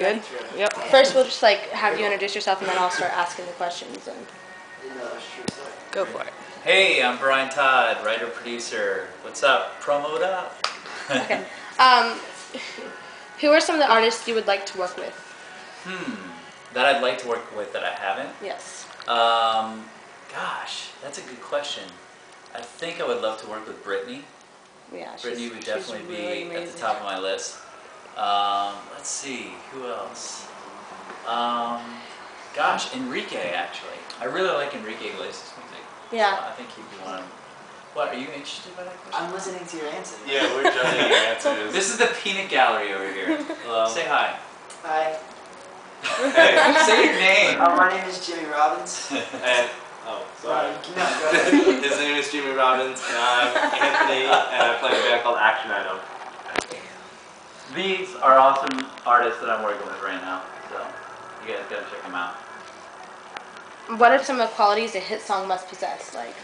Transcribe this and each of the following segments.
Good? Yep. First, we'll just like have you introduce yourself, and then I'll start asking the questions. And Go for it. Hey, I'm Brian Todd, writer, producer. What's up? Promo it up. okay. Who are some of the artists you would like to work with? That I'd like to work with that I haven't? Yes. Gosh, that's a good question. I think I would love to work with Brittany. Yeah, Brittany would definitely really be at the top of my list. Let's see, who else? Gosh, Enrique, actually. I really like Enrique Iglesias' music. Yeah. So I think he'd be one of them. What, are you interested by that question? I'm listening to your answers. Yeah, we're judging your answers. This is the peanut gallery over here. Hello. Say hi. Hi. Hey, say your name. My name is Jimmy Robbins. And, oh, sorry. No, go ahead. His name is Jimmy Robbins, and I'm Anthony, and I play in a band called Action Item. These are awesome artists that I'm working with right now, so you guys gotta check them out. What are some of the qualities a hit song must possess? Like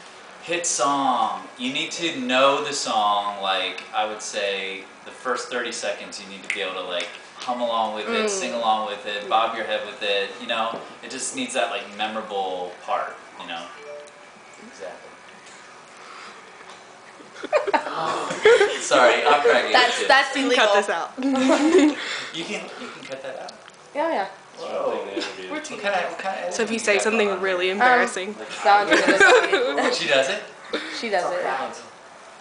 Hit song. You need to know the song, like, I would say the first 30 seconds you need to be able to, like, hum along with it, sing along with it, bob your head with it, you know? It just needs that, like, memorable part, you know? Exactly. Sorry, I'm cracking. that's illegal. Cut this out. You can cut that out. Yeah, yeah. Whoa. What kind of So if you say something really embarrassing. Valentine does She does it? She does it.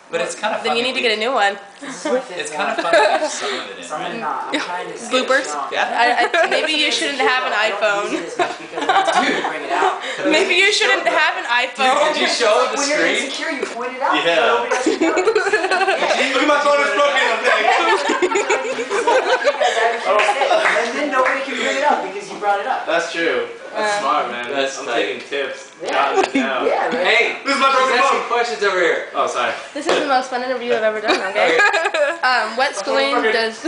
But it's kind of Then funny. you need to get a new one. It's kind of fun to leave some of it in, I'm right? not. I'm trying to Bloopers? Yeah. Maybe you shouldn't have an iPhone. Dude. Maybe you shouldn't have an iPhone. Did you show the When you're screen? insecure, you point it out. Yeah. Nobody else can do it. Look at my phone, it's broken, I'm And then nobody can bring it up because you brought it up. That's true. That's smart, man. That's I'm tight. taking tips. Yeah. Jotting it down. Yeah, right? Hey, This is my broken she's asking phone. questions over here. Oh, sorry. This is the most fun interview I've ever done. Okay. What schooling does?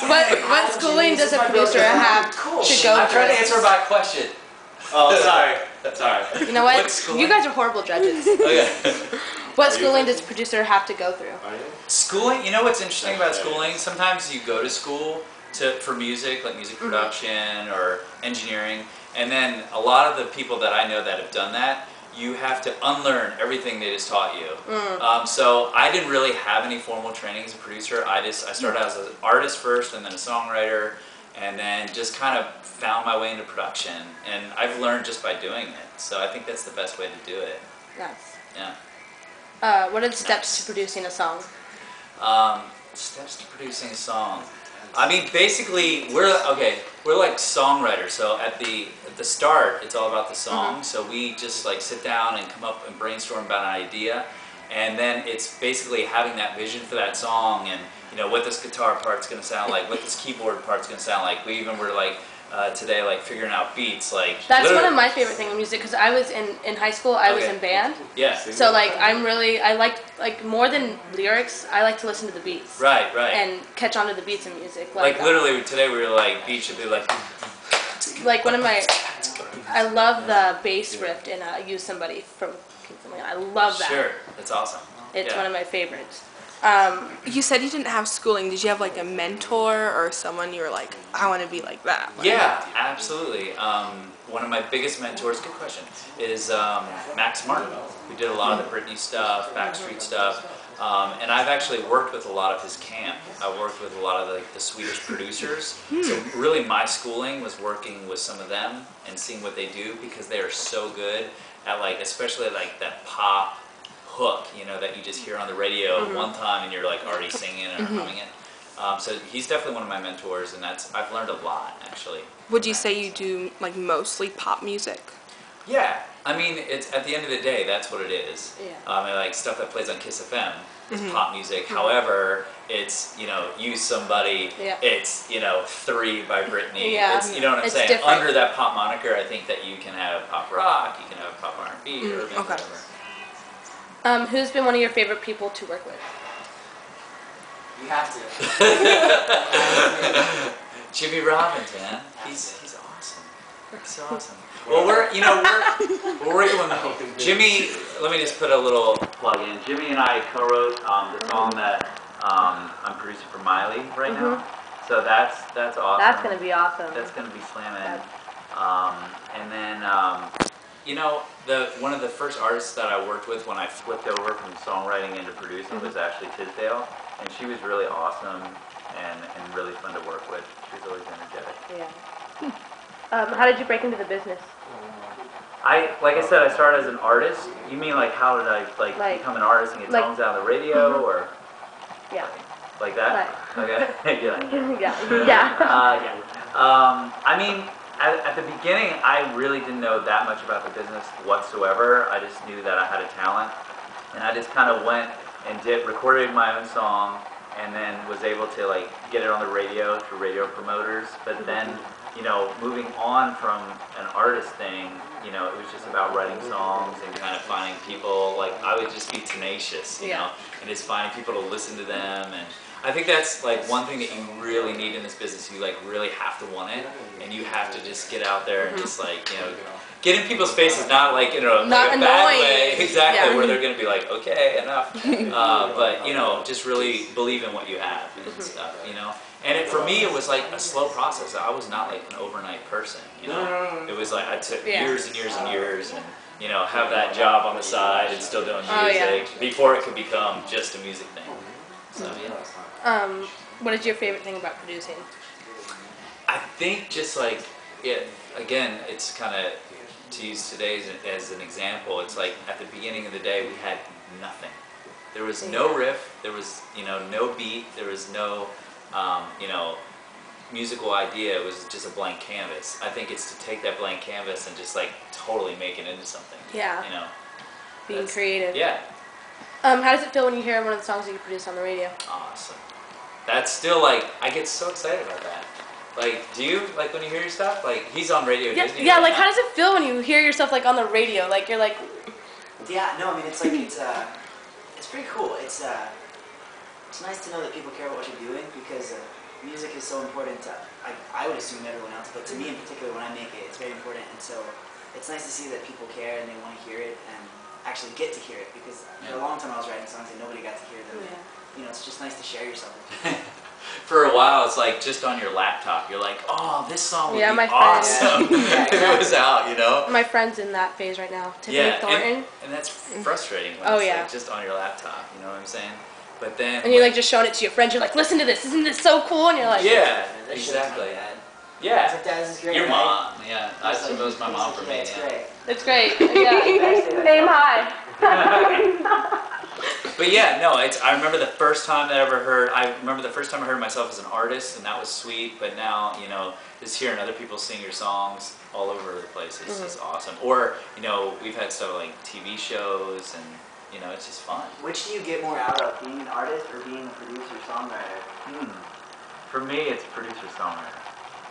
What schooling does a producer have to go I'm trying to through? answer my question. Oh, sorry. Sorry. You know what? What schooling? You guys are horrible judges. Okay. What schooling does a producer have to go through? Are you? Schooling, you know what's interesting about schooling? Sometimes you go to school for music, like music production or engineering, and then a lot of the people that I know that have done that, you have to unlearn everything they just taught you. So I didn't really have any formal training as a producer. I started as an artist first, and then a songwriter, and then just kind of found my way into production. And I've learned just by doing it. So I think that's the best way to do it. Nice. Yeah. What are the steps to producing a song? Steps to producing a song. I mean, basically, we're like songwriters. So at the start, it's all about the song. So we just like sit down and come up and brainstorm about an idea, and then it's basically having that vision for that song, and you know what this guitar part's gonna sound like, what this keyboard part's gonna sound like. We even were like today, like figuring out beats. Like That's one of my favorite things in music, because I was in high school. I was in band. Yeah. So like I like more than lyrics. I like to listen to the beats. Right. And catch on to the beats in music. Like literally today, we were like beats should be like one of my. I love the bass riff in "Use Somebody" from King Something. I love that. Sure, that's awesome. It's one of my favorites. You said you didn't have schooling. Did you have like a mentor or someone you were like, I want to be like that? Yeah, absolutely. One of my biggest mentors, good question, is Max Martin, who did a lot of the Britney stuff, Backstreet stuff. And I've actually worked with a lot of his camp. I worked with a lot of the Swedish producers. So really my schooling was working with some of them and seeing what they do, because they are so good at like, especially like that pop hook, you know, that you just hear on the radio one time and you're like already singing and humming it. So he's definitely one of my mentors, and I've learned a lot actually. Would you say you do like mostly pop music? Yeah, I mean, it's at the end of the day, that's what it is. Yeah. And like stuff that plays on Kiss FM is pop music. However, it's, you know, Use Somebody. Yeah. It's, you know, 3 by Britney. Yeah. It's, you know what I'm It's saying? different. Under that pop moniker, I think that you can have pop rock, you can have pop R&B, urban, Okay. whatever. Who's been one of your favorite people to work with? You have to. Jimmy Robbins, man. He's awesome. He's awesome. Well, we're working with Jimmy. Let me just put a little plug in. Jimmy and I co-wrote the song that I'm producing for Miley right now, so that's awesome. That's gonna be awesome. That's gonna be slamming. And then you know, one of the first artists that I worked with when I flipped over from songwriting into producing was Ashley Tisdale, and she was really awesome and really fun to work with. She was always energetic. Yeah. How did you break into the business? Like I said, I started as an artist. You mean like how did I become an artist and get songs out on the radio or? Yeah. Like that? Okay. Yeah. Yeah. I mean, at the beginning, I really didn't know that much about the business whatsoever. I just knew that I had a talent, and I just kind of went and recorded my own song, and then was able to like get it on the radio through radio promoters. But then, you know, moving on from an artist thing, you know, it was just about writing songs and kind of finding people. Like I would just be tenacious, you know, and just finding people to listen to them. And I think that's like one thing that you really need in this business. You like really have to want it, and you have to just get out there and just like, you know, get in people's faces, not like in a, not like a bad way, exactly, where they're going to be like, okay, enough. But you know, just really believe in what you have and stuff, you know. And for me, it was like a slow process. I was not like an overnight person, you know. It was like I took years and years and years, and you know, have that job on the side and still doing music before it could become just a music thing. So yeah. What is your favorite thing about producing? I think just like again, it's kind of to use today as an example. It's like at the beginning of the day, we had nothing. There was no riff. There was no beat. There was no musical idea. It was just a blank canvas. I think it's to take that blank canvas and just like totally make it into something. Yeah. You know. Being creative. Yeah. How does it feel when you hear one of the songs that you produce on the radio? Awesome. That's still like, I get so excited about that. Like, do you, like when you hear your stuff? Like, he's on Radio Disney. Yeah, right like now. how does it feel when you hear yourself like on the radio? Like you're like... Yeah, no, I mean, it's like, it's pretty cool. It's nice to know that people care about what you're doing, because music is so important to, I would assume everyone else, but to me in particular, when I make it, it's very important. And so it's nice to see that people care and they want to hear it and actually get to hear it, because for a long time I was writing songs and nobody got to hear them. And, you know, it's just nice to share yourself with people. For a while, it's like just on your laptop. You're like, oh, this song would be my awesome friend. if it was out, you know? My friend's in that phase right now. Tiffany Thornton. And that's frustrating when it's like just on your laptop, you know what I'm saying? But then... And you're like just showing it to your friends. You're like, listen to this. Isn't this so cool? And you're like... Yeah, exactly. Yeah. It's like, Dad, this is great. Your mom, yeah. I suppose my mom for me. It's great. It's great. Yeah. Name high. But yeah, no, I remember the first time I heard myself as an artist, and that was sweet. But now, you know, just hearing other people sing your songs all over the place is awesome. Or, you know, we've had stuff like TV shows, and you know, it's just fun. Which do you get more out of, being an artist or being a producer-songwriter? For me, it's producer-songwriter.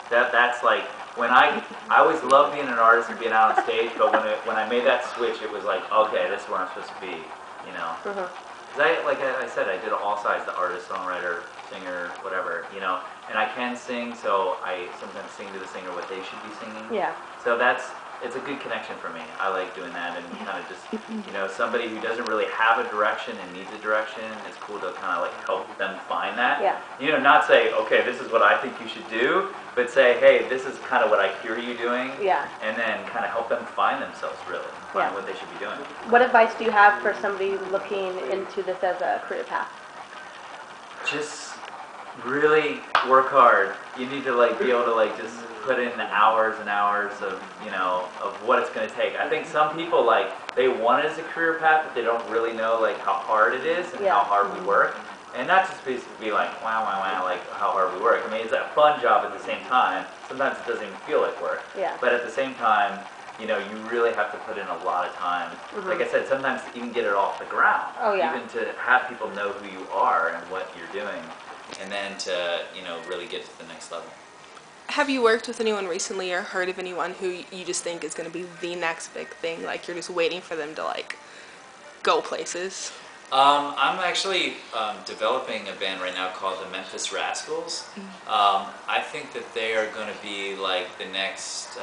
That's like when I always loved being an artist and being out on stage, but when I made that switch, it was like, okay, this is where I'm supposed to be, you know. Because like I said, I did all sides: the artist, songwriter, singer, whatever, you know. And I can sing, so I sometimes sing to the singer what they should be singing. Yeah. So it's a good connection for me. I like doing that, and kind of just, you know, somebody who doesn't really have a direction and needs a direction, it's cool to kind of like help them find that. Yeah. You know, not say, okay, this is what I think you should do, but say, hey, this is kind of what I hear you doing. Yeah. And then kind of help them find themselves, really, find what they should be doing. What advice do you have for somebody looking into this as a career path? Just really work hard. You need to like be able to like just put in the hours and hours of, you know, of what it's going to take. I think some people like they want it as a career path, but they don't really know like how hard it is and how hard we work. And not just be like wow, like how hard we work. I mean, it's a fun job at the same time. Sometimes it doesn't even feel like work. Yeah. But at the same time, you know, you really have to put in a lot of time. Like I said, sometimes to even get it off the ground. Oh yeah. Even to have people know who you are and what you're doing. And then to, you know, really get to the next level. Have you worked with anyone recently or heard of anyone who you just think is going to be the next big thing? Like you're just waiting for them to like go places? I'm actually developing a band right now called the Memphis Rascals. I think that they are going to be like the next,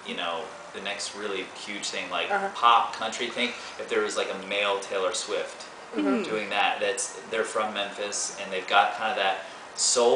you know, the next really huge thing, like pop country thing. If there was like a male Taylor Swift, doing that. They're from Memphis and they've got kind of that soul